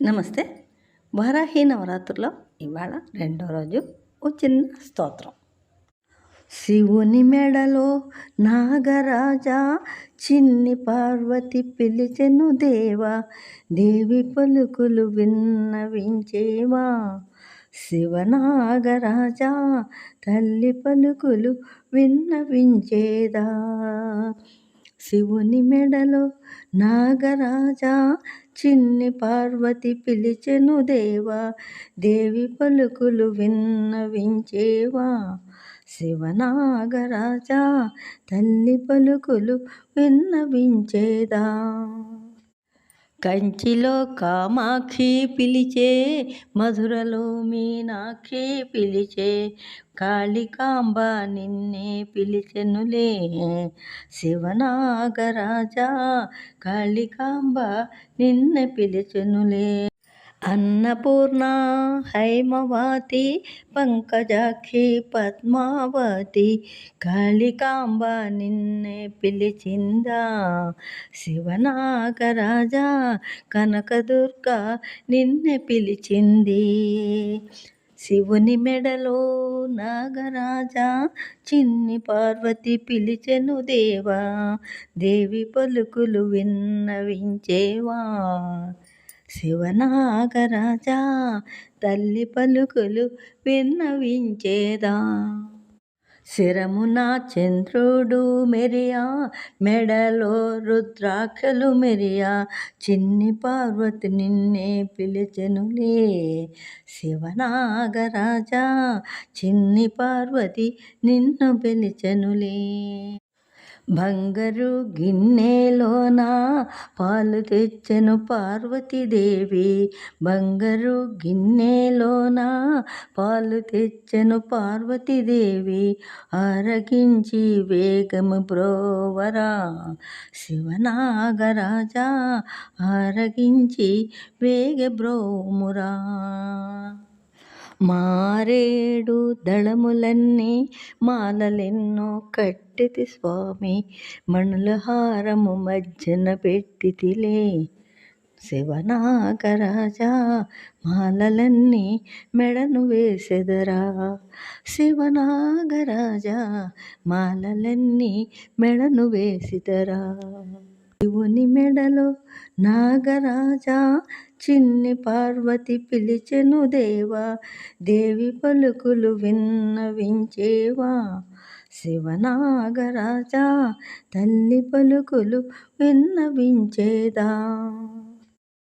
నమస్తే. వారాహి నవరాత్రుల్లో ఇవాళ రెండో రోజు ఓ చిన్న స్తోత్రం. శివుని మెడలో నాగరాజా, చిన్ని పార్వతి పిలిచెను దేవా, దేవి పలుకులు విన్నవించేవా. శివనాగరాజా, తల్లి పలుకులు విన్నవించేదా. శివుని మెడలో నాగరాజా, చిన్ని పార్వతి పిలిచెను దేవా, దేవి పలుకులు విన్నవించేవా. శివనాగరాజా, తల్లి పలుకులు విన్నవించేదా. కంచిలో కామాక్షి పిలిచే, మధురలో మీనాక్షి పిలిచే, కాళికాంబ నిన్నే పిలిచెనులే. శివనాగరాజా, కాళికాంబ నిన్నే పిలిచెనులే. అన్నపూర్ణ, హైమవతి, పంకజాక్షి, పద్మావతి, కాళికాంబ నిన్నే పిలిచిందా. శివనాగరాజా, కనకదుర్గ నిన్నే పిలిచింది. శివుని మెడలో నాగరాజా, చిన్ని పార్వతి పిలిచెను దేవా, దేవి పలుకులు విన్నవించేవా. శివనాగరాజా, తల్లి పలుకులు విన్నవించేదా. శిరమున చంద్రుడు మెరియా, మెడలో రుద్రాక్షలు మెరియా, చిన్ని పార్వతి నిన్నే పిలిచెనులే. శివనాగరాజా, చిన్ని పార్వతి నిన్ను పిలిచెనులే. బంగారు గిన్నెలోన పాలు తెచ్చెను పార్వతీదేవి, బంగారు గిన్నెలోన పాలు తెచ్చెను పార్వతీదేవి, ఆరగించి వేగము బ్రోవరా. శివనాగరాజా, ఆరగించి వేగ బ్రోమురా. మారేడు దళములన్నీ మాలలెన్నో కట్టితి స్వామి, మణుల హారము మధ్యన పెట్టితిలే. శివనాగరాజా, మాలలన్నీ మెడను వేసెదరా. శివనాగరాజా, మాలలన్నీ మెడను వేసిదరా. శివుని మెడలో నాగరాజా, చిన్ని పార్వతి పిలిచెను దేవా, దేవి పలుకులు విన్నవించేవా. శివనాగరాజా, తల్లి పలుకులు విన్నవించేదా.